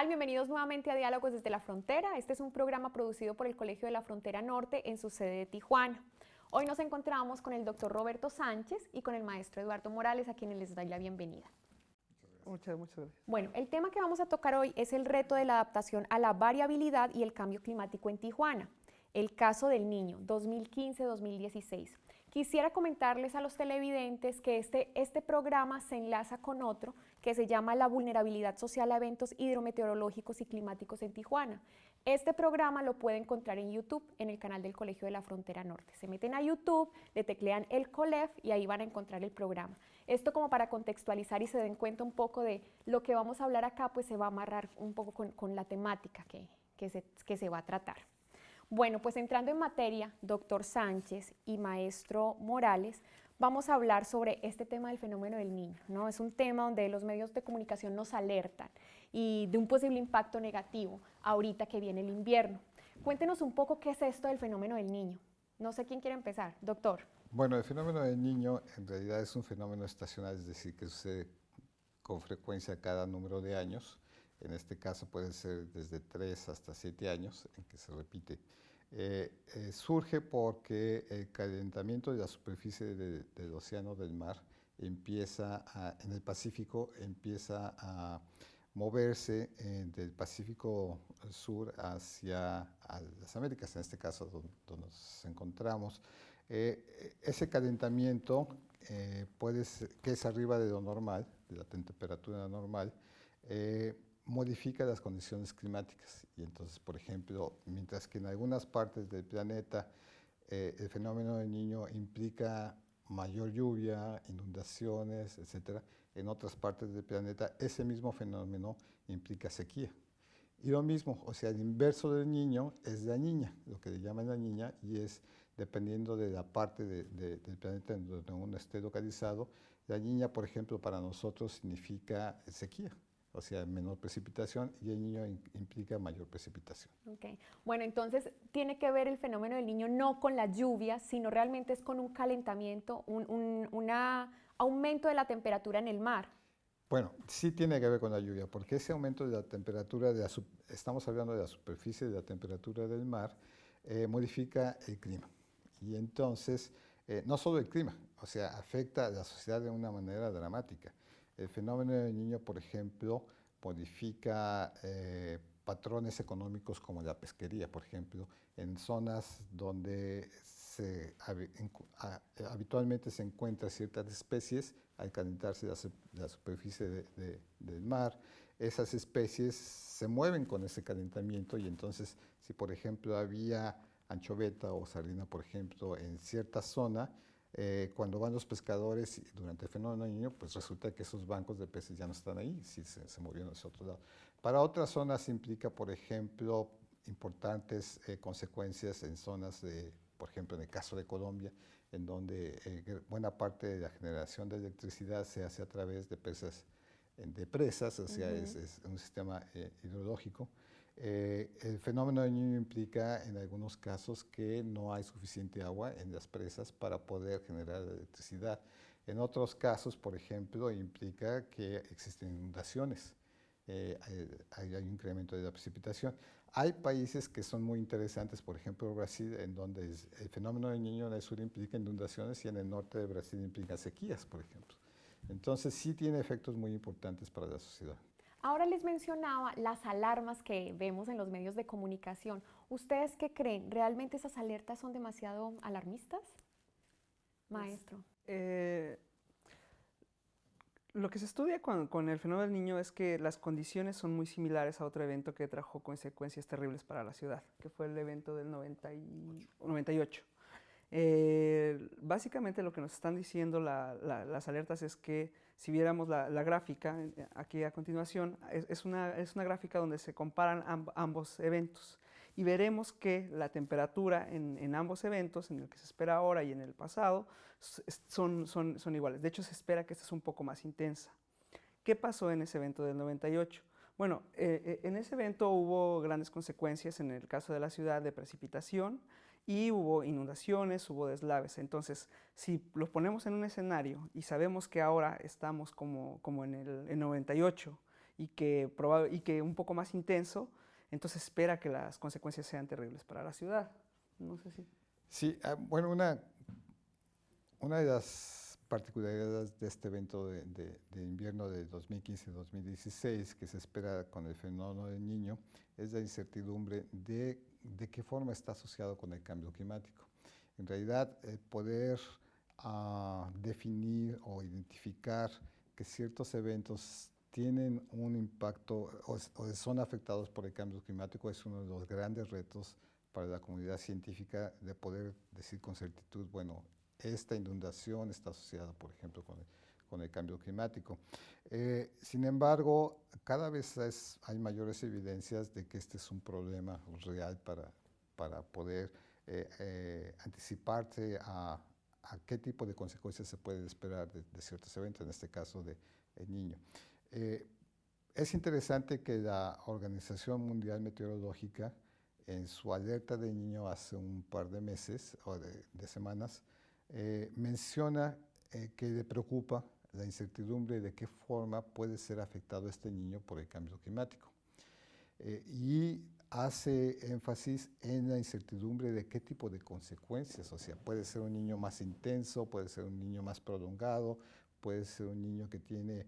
tal? Bienvenidos nuevamente a Diálogos desde la Frontera. Este es un programa producido por el Colegio de la Frontera Norte en su sede de Tijuana. Hoy nos encontramos con el doctor Roberto Sánchez y con el maestro Eduardo Morales, a quienes les doy la bienvenida. Muchas gracias. Bueno, el tema que vamos a tocar hoy es el reto de la adaptación a la variabilidad y el cambio climático en Tijuana. El caso del niño, 2015-2016. Quisiera comentarles a los televidentes que este programa se enlaza con otro que se llama La vulnerabilidad social a eventos hidrometeorológicos y climáticos en Tijuana. Este programa lo pueden encontrar en YouTube, en el canal del Colegio de la Frontera Norte. Se meten a YouTube, le teclean el COLEF y ahí van a encontrar el programa. Esto como para contextualizar y se den cuenta un poco de lo que vamos a hablar acá, pues se va a amarrar un poco con la temática que se va a tratar. Bueno, pues entrando en materia, doctor Sánchez y maestro Morales, vamos a hablar sobre este tema del fenómeno del niño, ¿no? Es un tema donde los medios de comunicación nos alertan y de un posible impacto negativo ahorita que viene el invierno. Cuéntenos un poco qué es esto del fenómeno del niño. No sé quién quiere empezar, doctor. Bueno, el fenómeno del niño en realidad es un fenómeno estacional, es decir, que sucede con frecuencia cada número de años. En este caso puede ser desde 3 hasta 7 años en que se repite. Surge porque el calentamiento de la superficie del océano del mar en el Pacífico empieza a moverse del Pacífico Sur hacia las Américas, en este caso donde nos encontramos. Ese calentamiento que es arriba de lo normal, de la temperatura normal, modifica las condiciones climáticas y entonces, por ejemplo, mientras que en algunas partes del planeta el fenómeno del Niño implica mayor lluvia, inundaciones, etc., en otras partes del planeta ese mismo fenómeno implica sequía. Y lo mismo, o sea, el inverso del Niño es la Niña, lo que le llaman la Niña, y es dependiendo de la parte del planeta en donde uno esté localizado. La Niña, por ejemplo, para nosotros significa sequía, o sea, menor precipitación, y el Niño implica mayor precipitación. Okay. Bueno, entonces tiene que ver el fenómeno del niño no con la lluvia, sino realmente es con un calentamiento, un aumento de la temperatura en el mar. Bueno, sí tiene que ver con la lluvia, porque ese aumento de la temperatura, estamos hablando de la superficie de la temperatura del mar, modifica el clima. Y entonces, no solo el clima, o sea, afecta a la sociedad de una manera dramática. El fenómeno del Niño, por ejemplo, modifica patrones económicos como la pesquería, por ejemplo, en zonas donde habitualmente se encuentran ciertas especies. Al calentarse la superficie del mar, esas especies se mueven con ese calentamiento y entonces, si por ejemplo había anchoveta o sardina, por ejemplo, en cierta zona, cuando van los pescadores durante el fenómeno del Niño, pues resulta que esos bancos de peces ya no están ahí, si se movieron hacia otro lado. Para otras zonas implica, por ejemplo, importantes consecuencias en zonas por ejemplo, en el caso de Colombia, en donde buena parte de la generación de electricidad se hace a través de presas, o sea, es un sistema hidrológico. El fenómeno del Niño implica en algunos casos que no hay suficiente agua en las presas para poder generar electricidad. En otros casos, por ejemplo, implica que existen inundaciones, hay un incremento de la precipitación. Hay países que son muy interesantes, por ejemplo Brasil, en donde el fenómeno del Niño en el sur implica inundaciones y en el norte de Brasil implica sequías, por ejemplo. Entonces sí tiene efectos muy importantes para la sociedad. Ahora les mencionaba las alarmas que vemos en los medios de comunicación. ¿Ustedes qué creen? ¿Realmente esas alertas son demasiado alarmistas? Maestro. Lo que se estudia con el fenómeno del Niño es que las condiciones son muy similares a otro evento que trajo consecuencias terribles para la ciudad, que fue el evento del 98. Básicamente lo que nos están diciendo las alertas es que si viéramos la gráfica aquí a continuación, es una gráfica donde se comparan ambos eventos y veremos que la temperatura en ambos eventos, en el que se espera ahora y en el pasado, son iguales. De hecho, se espera que esta es un poco más intensa. ¿Qué pasó en ese evento del 98? Bueno, en ese evento hubo grandes consecuencias en el caso de la ciudad de precipitación y hubo inundaciones, hubo deslaves. Entonces, si los ponemos en un escenario y sabemos que ahora estamos como en el 98 y que un poco más intenso, entonces espera que las consecuencias sean terribles para la ciudad. No sé si... Sí, bueno, una de las particularidades de este evento de invierno de 2015-2016 que se espera con el fenómeno del Niño es la incertidumbre de qué forma está asociado con el cambio climático. En realidad, el poder definir o identificar que ciertos eventos tienen un impacto o son afectados por el cambio climático es uno de los grandes retos para la comunidad científica de poder decir con certitud, bueno, esta inundación está asociada, por ejemplo, con el cambio climático. Sin embargo, cada vez hay mayores evidencias de que este es un problema real para poder anticiparse a qué tipo de consecuencias se puede esperar de ciertos eventos, en este caso de El Niño. Es interesante que la Organización Mundial Meteorológica, en su alerta de Niño hace un par de meses o de semanas, menciona que le preocupa la incertidumbre de qué forma puede ser afectado este niño por el cambio climático. Y hace énfasis en la incertidumbre de qué tipo de consecuencias, o sea, puede ser un niño más intenso, puede ser un niño más prolongado, puede ser un niño que tiene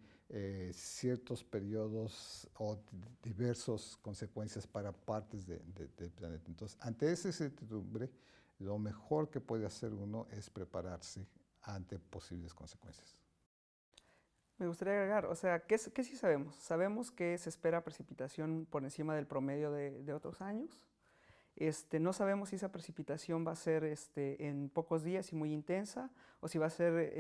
ciertos periodos o diversas consecuencias para partes del planeta. Entonces, ante esa incertidumbre, lo mejor que puede hacer uno es prepararse ante posibles consecuencias. Me gustaría agregar, o sea, ¿qué sí sabemos? Sabemos que se espera precipitación por encima del promedio de otros años. No sabemos si esa precipitación va a ser en pocos días y muy intensa, o si va a ser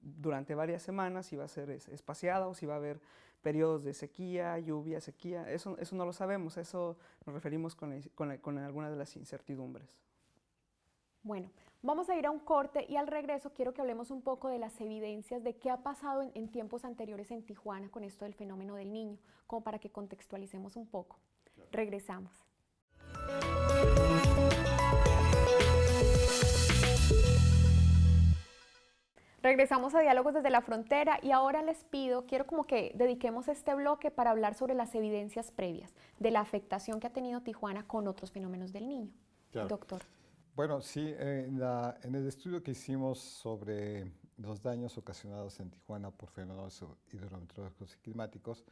durante varias semanas, si va a ser espaciada, o si va a haber periodos de sequía, lluvia, sequía. Eso no lo sabemos, eso nos referimos con algunas de las incertidumbres. Bueno, vamos a ir a un corte y al regreso quiero que hablemos un poco de las evidencias de qué ha pasado en tiempos anteriores en Tijuana con esto del fenómeno del Niño, como para que contextualicemos un poco. Claro. Regresamos. Regresamos a Diálogos desde la Frontera y ahora les pido, quiero como que dediquemos este bloque para hablar sobre las evidencias previas de la afectación que ha tenido Tijuana con otros fenómenos del Niño. Claro. Doctor. Bueno, sí, en el estudio que hicimos sobre los daños ocasionados en Tijuana por fenómenos hidrometeorológicos y climáticos,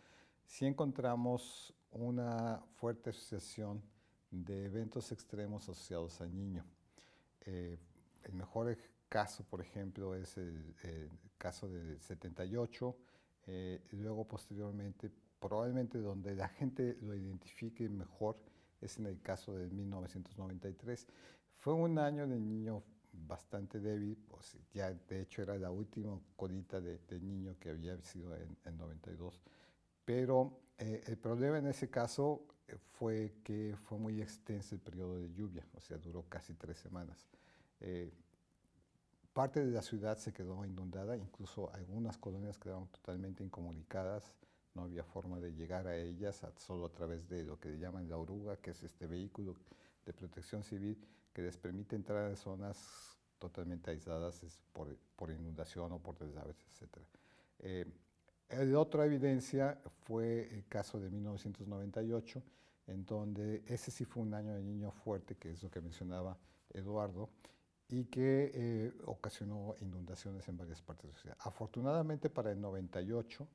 sí encontramos una fuerte asociación de eventos extremos asociados al Niño. El mejor caso, por ejemplo, es el caso del 78, y luego posteriormente, probablemente donde la gente lo identifique mejor, es en el caso de 1993. Fue un año de Niño bastante débil, pues ya de hecho era la última colita de Niño que había sido en 92, pero el problema en ese caso fue que fue muy extenso el periodo de lluvia, o sea, duró casi 3 semanas. Parte de la ciudad se quedó inundada, incluso algunas colonias quedaron totalmente incomunicadas, no había forma de llegar a ellas solo a través de lo que llaman la oruga, que es este vehículo de protección civil que les permite entrar a zonas totalmente aisladas por inundación o por deslaves, etc. La otra evidencia fue el caso de 1998, en donde ese sí fue un año de Niño fuerte, que es lo que mencionaba Eduardo, y que ocasionó inundaciones en varias partes de la ciudad. Afortunadamente para el 98,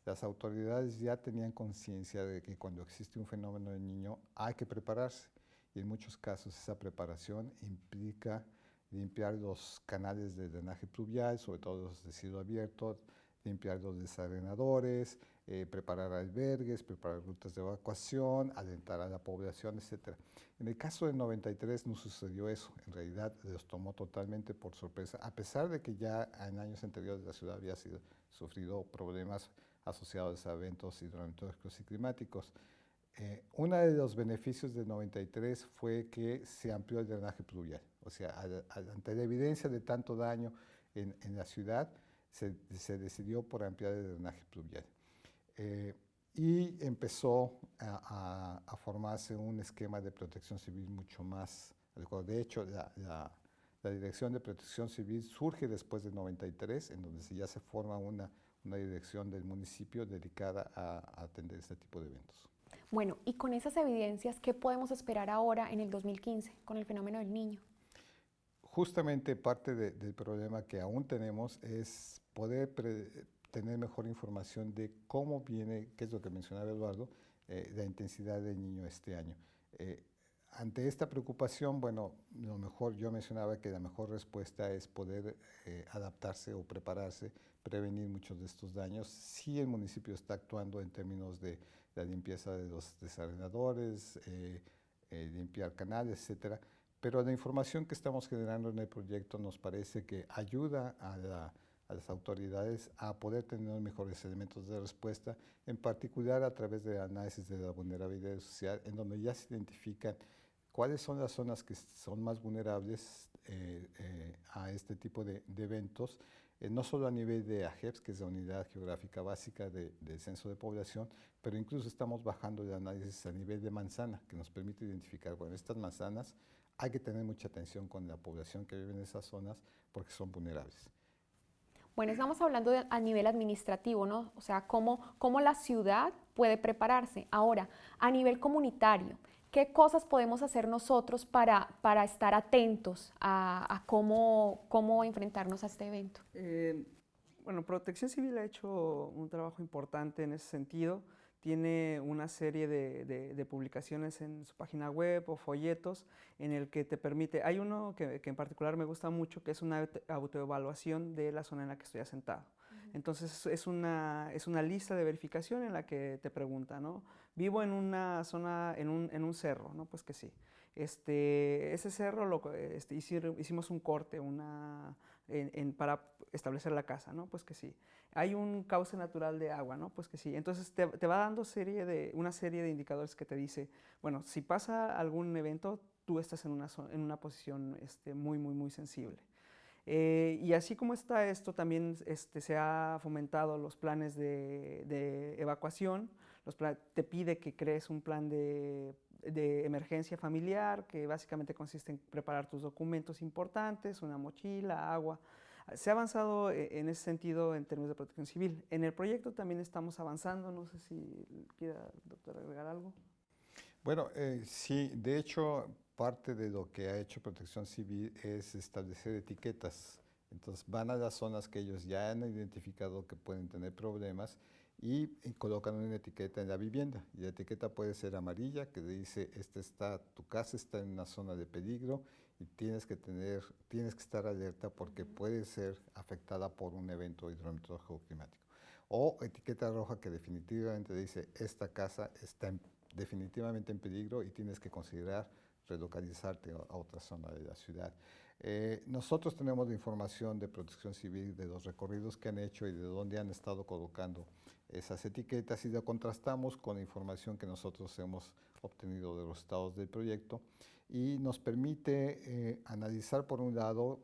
las autoridades ya tenían conciencia de que cuando existe un fenómeno de Niño hay que prepararse, y en muchos casos esa preparación implica limpiar los canales de drenaje pluvial, sobre todo los de cielo abierto, limpiar los desarenadores, preparar albergues, preparar rutas de evacuación, alentar a la población, etc. En el caso del 93 no sucedió eso, en realidad los tomó totalmente por sorpresa, a pesar de que ya en años anteriores la ciudad había sufrido problemas asociados a eventos hidrometeorológicos y climáticos. Uno de los beneficios del 93 fue que se amplió el drenaje pluvial, o sea, ante la evidencia de tanto daño en la ciudad, se decidió por ampliar el drenaje pluvial. Y empezó a formarse un esquema de protección civil mucho más adecuado. De hecho, la Dirección de Protección Civil surge después del 93, en donde ya se forma una dirección del municipio dedicada a atender este tipo de eventos. Bueno, y con esas evidencias, ¿qué podemos esperar ahora en el 2015 con el fenómeno del Niño? Justamente parte del problema que aún tenemos es poder tener mejor información de cómo viene, que es lo que mencionaba Eduardo, la intensidad del Niño este año. Ante esta preocupación, bueno, lo mejor, yo mencionaba que la mejor respuesta es poder adaptarse o prepararse, prevenir muchos de estos daños. Sí, el municipio está actuando en términos de la limpieza de los desarenadores, limpiar canales, etcétera, pero la información que estamos generando en el proyecto nos parece que ayuda a las autoridades a poder tener mejores elementos de respuesta, en particular a través del análisis de la vulnerabilidad social, en donde ya se identifican cuáles son las zonas que son más vulnerables a este tipo de eventos, no solo a nivel de AGEPS, que es la Unidad Geográfica Básica del Censo de Población, pero incluso estamos bajando el análisis a nivel de manzana, que nos permite identificar, bueno, estas manzanas hay que tener mucha atención con la población que vive en esas zonas porque son vulnerables. Bueno, estamos hablando a nivel administrativo, ¿no? O sea, cómo la ciudad puede prepararse. Ahora, a nivel comunitario, ¿qué cosas podemos hacer nosotros para estar atentos a cómo enfrentarnos a este evento? Bueno, Protección Civil ha hecho un trabajo importante en ese sentido. Tiene una serie de publicaciones en su página web o folletos en el que te permite, hay uno que en particular me gusta mucho, que es una autoevaluación de la zona en la que estoy asentado. Entonces es una lista de verificación en la que te pregunta, ¿no? Vivo en una zona, en un cerro, ¿no? Pues que sí. Ese cerro hicimos un corte para establecer la casa, ¿no? Pues que sí. Hay un cauce natural de agua, ¿no? Pues que sí. Entonces te va dando una serie de indicadores que te dice, bueno, si pasa algún evento, tú estás en una posición muy, muy, muy sensible. Y así como está esto, también se ha fomentado los planes de evacuación. Te pide que crees un plan de emergencia familiar, que básicamente consiste en preparar tus documentos importantes, una mochila, agua. Se ha avanzado en ese sentido en términos de protección civil. En el proyecto también estamos avanzando. No sé si quiera, doctor, agregar algo. Bueno, sí, de hecho, parte de lo que ha hecho Protección Civil es establecer etiquetas. Entonces van a las zonas que ellos ya han identificado que pueden tener problemas y colocan una etiqueta en la vivienda. Y la etiqueta puede ser amarilla, que dice, tu casa está en una zona de peligro y tienes que estar alerta porque puede ser afectada por un evento hidrometeorológico climático. O etiqueta roja que definitivamente dice, esta casa está definitivamente en peligro y tienes que considerar relocalizarte a otra zona de la ciudad. Nosotros tenemos la información de Protección Civil de los recorridos que han hecho y de dónde han estado colocando esas etiquetas y lo contrastamos con la información que nosotros hemos obtenido de los estados del proyecto y nos permite analizar por un lado,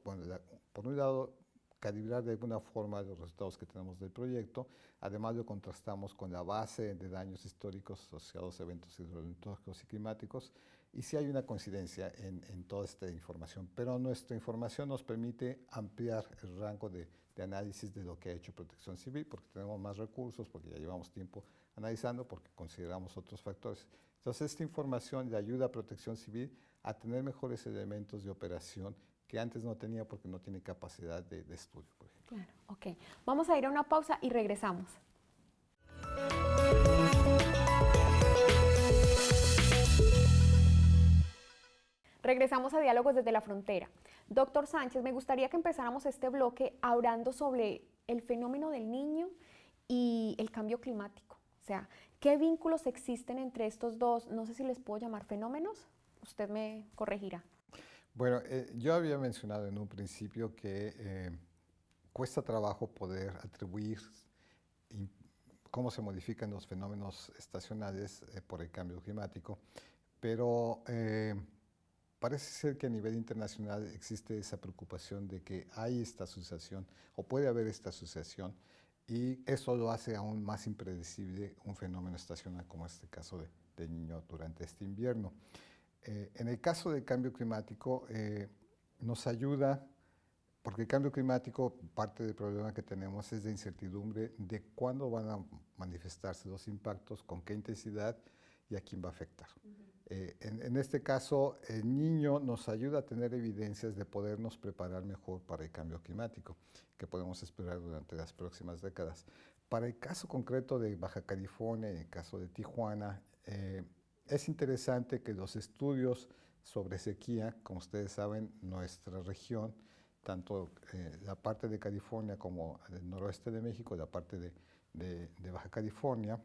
calibrar de alguna forma los resultados que tenemos del proyecto, además lo contrastamos con la base de daños históricos asociados a eventos hidrometeorológicos y climáticos, y sí hay una coincidencia en toda esta información, pero nuestra información nos permite ampliar el rango de análisis de lo que ha hecho Protección Civil, porque tenemos más recursos, porque ya llevamos tiempo analizando, porque consideramos otros factores. Entonces esta información le ayuda a Protección Civil a tener mejores elementos de operación que antes no tenía porque no tiene capacidad de estudio, por ejemplo. Claro, ok. Vamos a ir a una pausa y regresamos. Regresamos a Diálogos desde la Frontera. Doctor Sánchez, me gustaría que empezáramos este bloque hablando sobre el fenómeno del Niño y el cambio climático. O sea, ¿qué vínculos existen entre estos dos? No sé si les puedo llamar fenómenos. Usted me corregirá. Bueno, yo había mencionado en un principio que cuesta trabajo poder atribuir cómo se modifican los fenómenos estacionales por el cambio climático, pero parece ser que a nivel internacional existe esa preocupación de que hay esta asociación o puede haber esta asociación y eso lo hace aún más impredecible un fenómeno estacional como este caso del Niño durante este invierno. En el caso del cambio climático nos ayuda Porque el cambio climático, parte del problema que tenemos es de incertidumbre de cuándo van a manifestarse los impactos, con qué intensidad y a quién va a afectar. En este caso, el niño nos ayuda a tener evidencias de podernos preparar mejor para el cambio climático que podemos esperar durante las próximas décadas. Para el caso concreto de Baja California y el caso de Tijuana, es interesante que los estudios sobre sequía, como ustedes saben, nuestra región, tanto la parte de California como el noroeste de México, la parte de Baja California,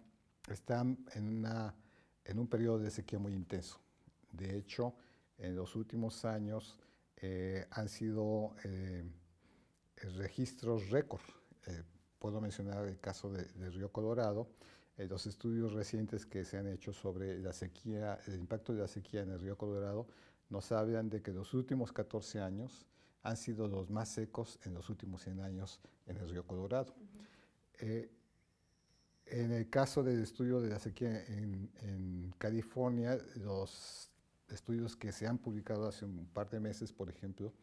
están en un periodo de sequía muy intenso. De hecho, en los últimos años han sido registros récord. Puedo mencionar el caso de Río Colorado. Los estudios recientes que se han hecho sobre la sequía, el impacto de la sequía en el Río Colorado, nos hablan de que los últimos 14 años han sido los más secos en los últimos 100 años en el Río Colorado. En el caso del estudio de la sequía en California, los estudios que se han publicado hace un par de meses, por ejemplo,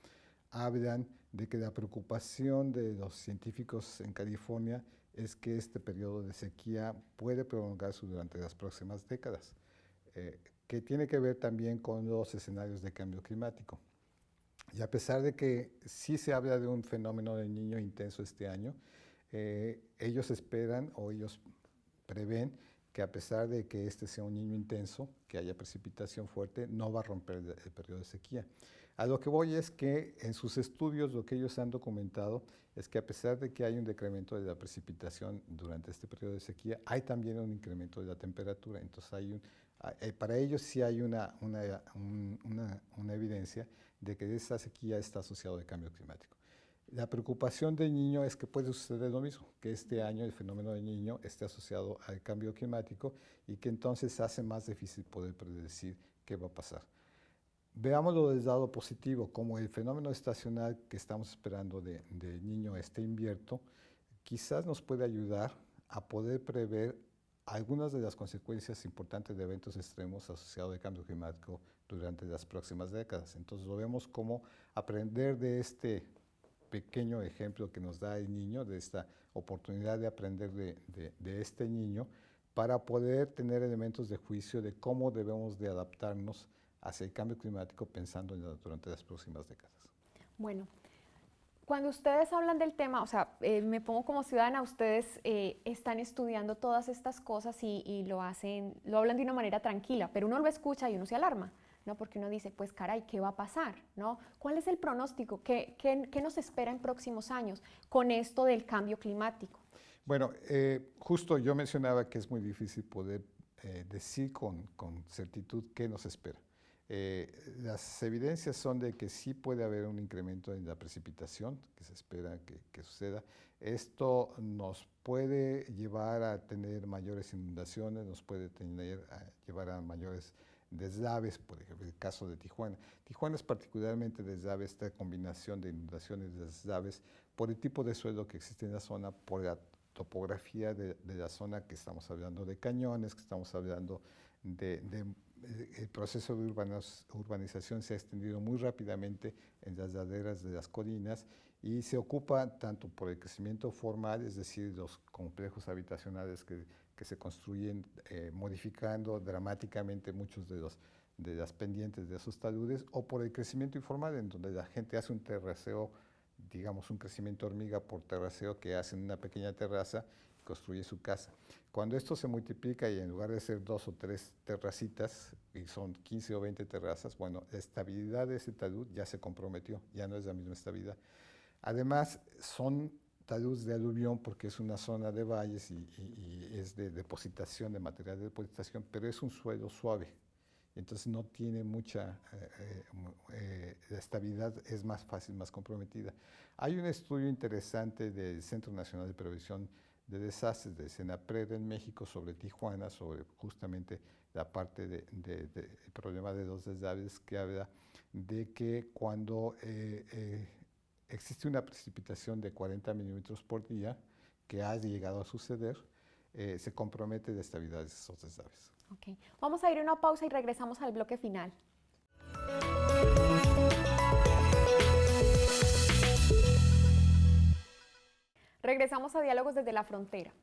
hablan de que la preocupación de los científicos en California es que este periodo de sequía puede prolongarse durante las próximas décadas, que tiene que ver también con los escenarios de cambio climático. Y a pesar de que sí se habla de un fenómeno del Niño intenso este año, ellos esperan o ellos prevén que a pesar de que este sea un Niño intenso, que haya precipitación fuerte, no va a romper el periodo de sequía. A lo que voy es que en sus estudios lo que ellos han documentado es que a pesar de que hay un decremento de la precipitación durante este periodo de sequía, hay también un incremento de la temperatura. Entonces para ellos sí hay una evidencia de que esta sequía está asociada al cambio climático. La preocupación del Niño es que puede suceder lo mismo, que este año el fenómeno del Niño esté asociado al cambio climático y que entonces hace más difícil poder predecir qué va a pasar. Veámoslo del lado positivo, como el fenómeno estacional que estamos esperando del Niño este invierno, quizás nos puede ayudar a poder prever algunas de las consecuencias importantes de eventos extremos asociados al cambio climático durante las próximas décadas. Entonces lo vemos como aprender de este pequeño ejemplo que nos da el Niño, de esta oportunidad de aprender de este Niño, para poder tener elementos de juicio de cómo debemos de adaptarnos hacia el cambio climático pensando durante las próximas décadas. Bueno, cuando ustedes hablan del tema, o sea, me pongo como ciudadana, ustedes están estudiando todas estas cosas y lo hablan de una manera tranquila, pero uno lo escucha y uno se alarma, ¿no? Porque uno dice, pues caray, ¿qué va a pasar? ¿No? ¿Cuál es el pronóstico? ¿Qué nos espera en próximos años con esto del cambio climático? Bueno, justo yo mencionaba que es muy difícil poder decir con certitud qué nos espera. Las evidencias son de que sí puede haber un incremento en la precipitación, que se espera que suceda. Esto nos puede llevar a tener mayores inundaciones, nos puede llevar a mayores deslaves, por ejemplo, el caso de Tijuana. Tijuana es particularmente deslave, esta combinación de inundaciones y deslaves, por el tipo de suelo que existe en la zona, por la topografía de la zona, que estamos hablando de cañones, que estamos hablando el proceso de urbanización se ha extendido muy rápidamente en las laderas de las colinas y se ocupa tanto por el crecimiento formal, es decir, los complejos habitacionales que se construyen modificando dramáticamente muchos de las pendientes de esos taludes, o por el crecimiento informal, en donde la gente hace un terraceo, digamos un crecimiento hormiga por terraceo, que hace una pequeña terraza y construye su casa. Cuando esto se multiplica y en lugar de ser 2 o 3 terracitas, y son 15 o 20 terrazas, bueno, la estabilidad de ese talud ya se comprometió, ya no es la misma estabilidad. Además, son taludes de aluvión porque es una zona de valles y es de depositación, de material de depositación, pero es un suelo suave, entonces no tiene mucha, la estabilidad es más fácil, más comprometida. Hay un estudio interesante del Centro Nacional de Previsión de Desastres de Senapred en México sobre Tijuana, sobre justamente la parte del problema de los deslaves, que habla de que cuando existe una precipitación de 40 milímetros por día, que ha llegado a suceder, se compromete la estabilidad de esos deslaves. Okay. Vamos a ir a una pausa y regresamos al bloque final. regresamos a Diálogos desde la Frontera.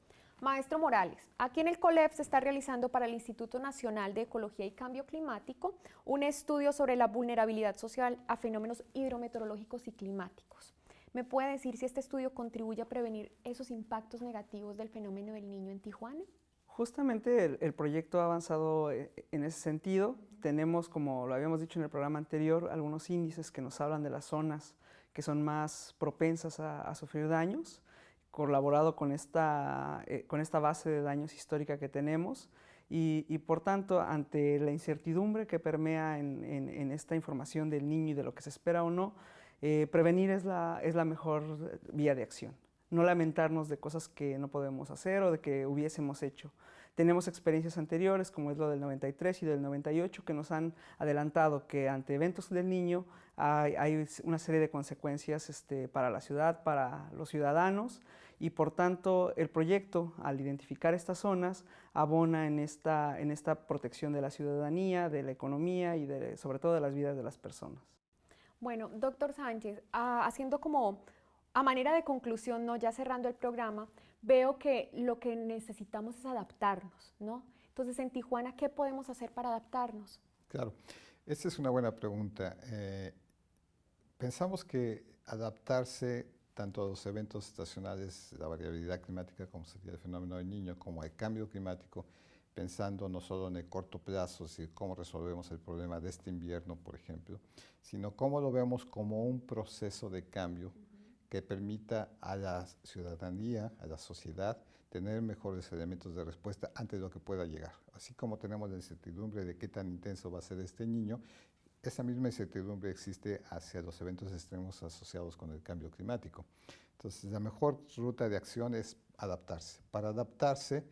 Maestro Morales, aquí en el COLEP se está realizando para el Instituto Nacional de Ecología y Cambio Climático un estudio sobre la vulnerabilidad social a fenómenos hidrometeorológicos y climáticos. ¿Me puede decir si este estudio contribuye a prevenir esos impactos negativos del fenómeno del Niño en Tijuana? Justamente el proyecto ha avanzado en ese sentido. Tenemos, como lo habíamos dicho en el programa anterior, algunos índices que nos hablan de las zonas que son más propensas a sufrir daños, colaborado con esta base de daños histórica que tenemos y por tanto, ante la incertidumbre que permea en esta información del niño y de lo que se espera o no, prevenir es la mejor vía de acción. No lamentarnos de cosas que no podemos hacer o de que hubiésemos hecho. Tenemos experiencias anteriores, como es lo del 93 y del 98, que nos han adelantado que ante eventos del Niño hay una serie de consecuencias para la ciudad, para los ciudadanos, y por tanto el proyecto, al identificar estas zonas, abona en esta protección de la ciudadanía, de la economía y sobre todo de las vidas de las personas. Bueno, doctor Sánchez, haciendo como a manera de conclusión, ¿no? Ya cerrando el programa, veo que lo que necesitamos es adaptarnos, ¿no? Entonces, en Tijuana, ¿qué podemos hacer para adaptarnos? Claro, esta es una buena pregunta. Pensamos que adaptarse tanto a los eventos estacionales, la variabilidad climática, como sería el fenómeno del Niño, como al cambio climático, pensando no solo en el corto plazo, si cómo resolvemos el problema de este invierno, por ejemplo, sino cómo lo vemos como un proceso de cambio que permita a la ciudadanía, a la sociedad, tener mejores elementos de respuesta ante lo que pueda llegar. Así como tenemos la incertidumbre de qué tan intenso va a ser este niño, esa misma incertidumbre existe hacia los eventos extremos asociados con el cambio climático. Entonces, la mejor ruta de acción es adaptarse. Para adaptarse,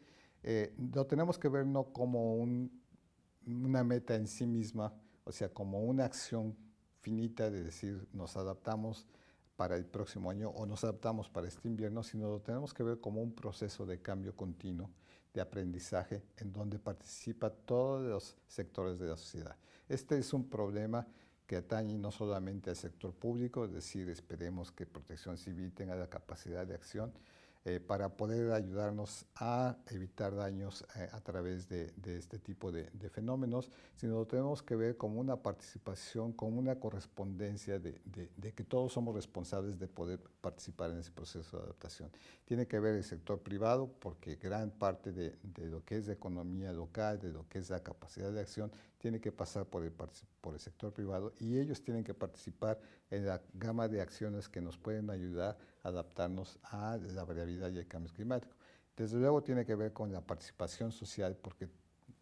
lo tenemos que ver no como una meta en sí misma, o sea, como una acción finita de decir nos adaptamos para el próximo año o nos adaptamos para este invierno, sino lo tenemos que ver como un proceso de cambio continuo, de aprendizaje, en donde participa todos los sectores de la sociedad. Este es un problema que atañe no solamente al sector público, es decir, esperemos que Protección Civil tenga la capacidad de acción para poder ayudarnos a evitar daños a través de este tipo de fenómenos, sino lo tenemos que ver como una participación, como una correspondencia de que todos somos responsables de poder participar en ese proceso de adaptación. Tiene que ver el sector privado, porque gran parte de lo que es la economía local, de lo que es la capacidad de acción, tiene que pasar por el sector privado y ellos tienen que participar en la gama de acciones que nos pueden ayudar a adaptarnos a la variabilidad y el cambio climático. Desde luego tiene que ver con la participación social, porque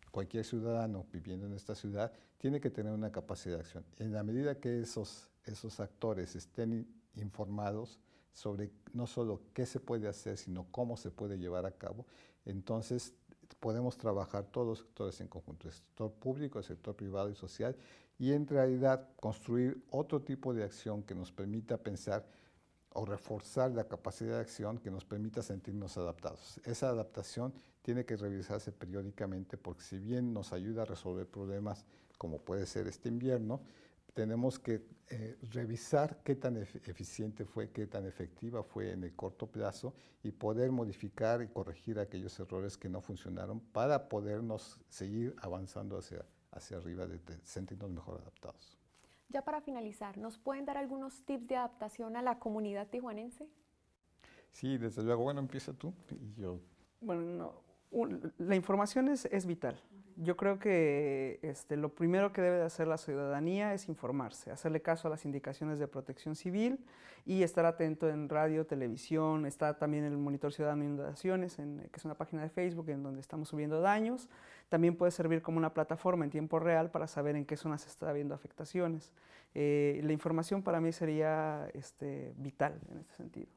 cualquier ciudadano viviendo en esta ciudad tiene que tener una capacidad de acción. En la medida que esos actores estén informados sobre no solo qué se puede hacer, sino cómo se puede llevar a cabo, entonces podemos trabajar todos los sectores en conjunto, el sector público, el sector privado y social, y en realidad construir otro tipo de acción que nos permita pensar o reforzar la capacidad de acción que nos permita sentirnos adaptados. Esa adaptación tiene que revisarse periódicamente, porque si bien nos ayuda a resolver problemas como puede ser este invierno, tenemos que revisar qué tan eficiente fue, qué tan efectiva fue en el corto plazo y poder modificar y corregir aquellos errores que no funcionaron para podernos seguir avanzando hacia arriba, de sentirnos mejor adaptados. Ya para finalizar, ¿nos pueden dar algunos tips de adaptación a la comunidad tijuanense? Sí, desde luego. Bueno, empieza tú y yo. Bueno, la información es vital. Yo creo que lo primero que debe de hacer la ciudadanía es informarse, hacerle caso a las indicaciones de Protección Civil y estar atento en radio, televisión. Está también el Monitor Ciudadano de Inundaciones, que es una página de Facebook en donde estamos subiendo daños. También puede servir como una plataforma en tiempo real para saber en qué zonas está habiendo afectaciones. La información para mí sería vital en este sentido.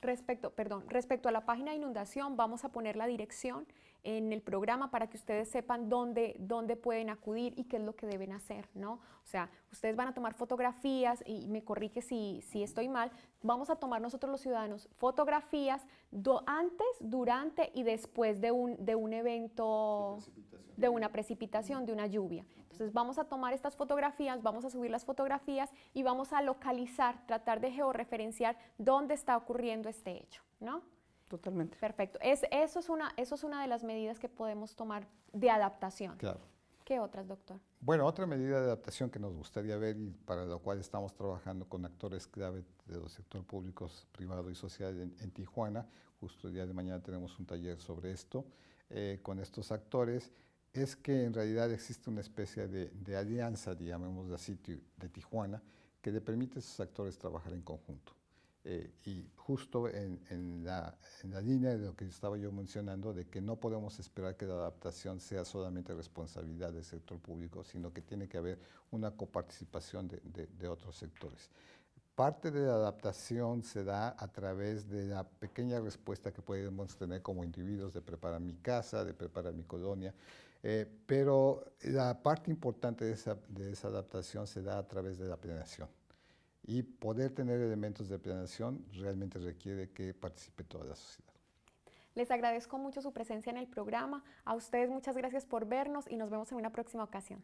Respecto a la página de inundación, vamos a poner la dirección en el programa para que ustedes sepan dónde pueden acudir y qué es lo que deben hacer, ¿no? O sea, ustedes van a tomar fotografías, y me corrige si estoy mal, vamos a tomar nosotros los ciudadanos fotografías antes, durante y después de un evento, de una precipitación, de una lluvia. Entonces vamos a tomar estas fotografías, vamos a subir las fotografías y vamos a localizar, tratar de georreferenciar dónde está ocurriendo este hecho, ¿no? Totalmente. Perfecto. Eso es una de las medidas que podemos tomar de adaptación. Claro. ¿Qué otras, doctor? Bueno, otra medida de adaptación que nos gustaría ver y para la cual estamos trabajando con actores clave del sector público, privado y social en Tijuana, justo el día de mañana tenemos un taller sobre esto, con estos actores, es que en realidad existe una especie de alianza, llamémoslo así, de Tijuana, que le permite a esos actores trabajar en conjunto. Y justo en la línea de lo que estaba yo mencionando, de que no podemos esperar que la adaptación sea solamente responsabilidad del sector público, sino que tiene que haber una coparticipación de otros sectores. Parte de la adaptación se da a través de la pequeña respuesta que podemos tener como individuos de preparar mi casa, de preparar mi colonia, pero la parte importante de esa adaptación se da a través de la planeación. Y poder tener elementos de planeación realmente requiere que participe toda la sociedad. Les agradezco mucho su presencia en el programa. A ustedes muchas gracias por vernos y nos vemos en una próxima ocasión.